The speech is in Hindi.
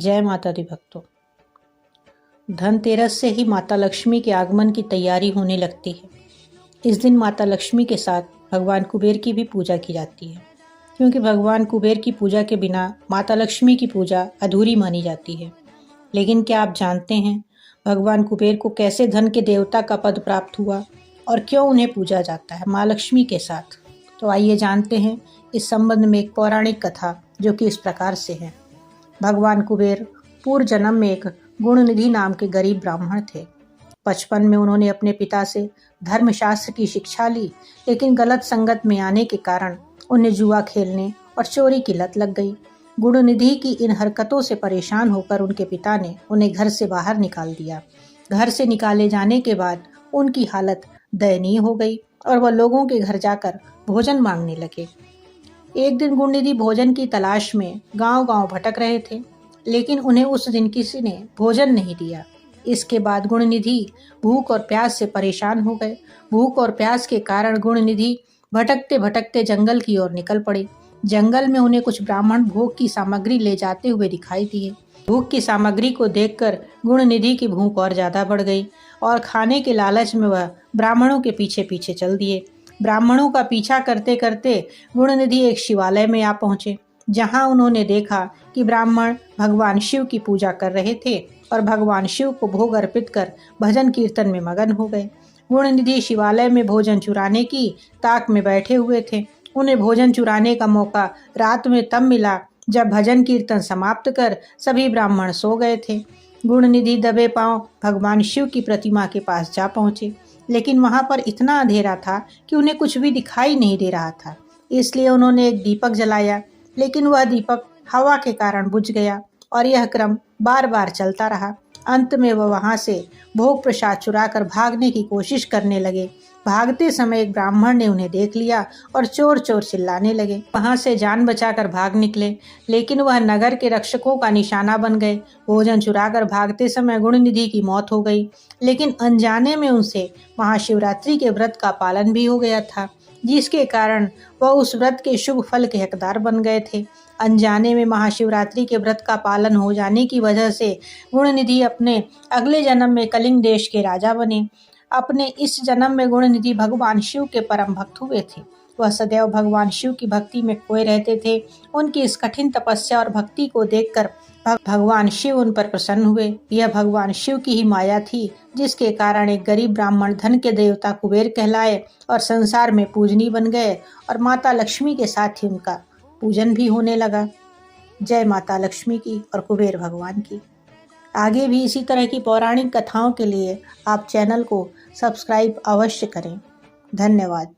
जय माता दी भक्तों। धनतेरस से ही माता लक्ष्मी के आगमन की तैयारी होने लगती है। इस दिन माता लक्ष्मी के साथ भगवान कुबेर की भी पूजा की जाती है, क्योंकि भगवान कुबेर की पूजा के बिना माता लक्ष्मी की पूजा अधूरी मानी जाती है। लेकिन क्या आप जानते हैं भगवान कुबेर को कैसे धन के देवता का पद प्राप्त हुआ और क्यों उन्हें पूजा जाता है माँ लक्ष्मी के साथ? तो आइए जानते हैं इस संबंध में एक पौराणिक कथा, जो कि इस प्रकार से है। भगवान कुबेर पूर्व जन्म में एक गुणनिधि नाम के गरीब ब्राह्मण थे। बचपन में उन्होंने अपने पिता से धर्मशास्त्र की शिक्षा ली, लेकिन गलत संगत में आने के कारण उन्हें जुआ खेलने और चोरी की लत लग गई। गुणनिधि की इन हरकतों से परेशान होकर उनके पिता ने उन्हें घर से बाहर निकाल दिया। घर से निकाले जाने के बाद उनकी हालत दयनीय हो गई और वह लोगों के घर जाकर भोजन मांगने लगे। एक दिन गुणनिधि भोजन की तलाश में गांव-गांव भटक रहे थे, लेकिन उन्हें उस दिन किसी ने भोजन नहीं दिया। इसके बाद गुणनिधि भूख और प्यास से परेशान हो गए। भूख और प्यास के कारण गुणनिधि भटकते भटकते जंगल की ओर निकल पड़े। जंगल में उन्हें कुछ ब्राह्मण भोग की सामग्री ले जाते हुए दिखाई दिए। भोग की सामग्री को देखकर गुणनिधि की भूख और ज्यादा बढ़ गई और खाने के लालच में वह ब्राह्मणों के पीछे पीछे चल दिए। ब्राह्मणों का पीछा करते करते गुणनिधि एक शिवालय में आ पहुंचे, जहां उन्होंने देखा कि ब्राह्मण भगवान शिव की पूजा कर रहे थे और भगवान शिव को भोग अर्पित कर भजन कीर्तन में मगन हो गए। गुणनिधि शिवालय में भोजन चुराने की ताक में बैठे हुए थे। उन्हें भोजन चुराने का मौका रात में तब मिला जब भजन कीर्तन समाप्त कर सभी ब्राह्मण सो गए थे। गुणनिधि दबे पांव भगवान शिव की प्रतिमा के पास जा पहुंचे, लेकिन वहां पर इतना अंधेरा था कि उन्हें कुछ भी दिखाई नहीं दे रहा था। इसलिए उन्होंने एक दीपक जलाया, लेकिन वह दीपक हवा के कारण बुझ गया और यह क्रम बार बार चलता रहा। अंत में वह वहां से भोग प्रसाद चुराकर भागने की कोशिश करने लगे। भागते समय एक ब्राह्मण ने उन्हें देख लिया और चोर चोर चिल्लाने लगे। वहां से जान बचाकर भाग निकले, लेकिन वह नगर के रक्षकों का निशाना बन गए। भोजन चुराकर भागते समय गुणनिधि की मौत हो गई, लेकिन अनजाने में उनसे महाशिवरात्रि के व्रत का पालन भी हो गया था, जिसके कारण वह उस व्रत के शुभ फल के हकदार बन गए थे। अनजाने में महाशिवरात्रि के व्रत का पालन हो जाने की वजह से गुणनिधि अपने अगले जन्म में कलिंग देश के राजा बने। अपने इस जन्म में गुणनिधि भगवान शिव के परम भक्त हुए थे। वह सदैव भगवान शिव की भक्ति में खोए रहते थे। उनकी इस कठिन तपस्या और भक्ति को देखकर भगवान शिव उन पर प्रसन्न हुए। यह भगवान शिव की ही माया थी, जिसके कारण एक गरीब ब्राह्मण धन के देवता कुबेर कहलाए और संसार में पूजनीय बन गए और माता लक्ष्मी के साथ ही उनका पूजन भी होने लगा। जय माता लक्ष्मी की और कुबेर भगवान की। आगे भी इसी तरह की पौराणिक कथाओं के लिए आप चैनल को सब्सक्राइब अवश्य करें। धन्यवाद।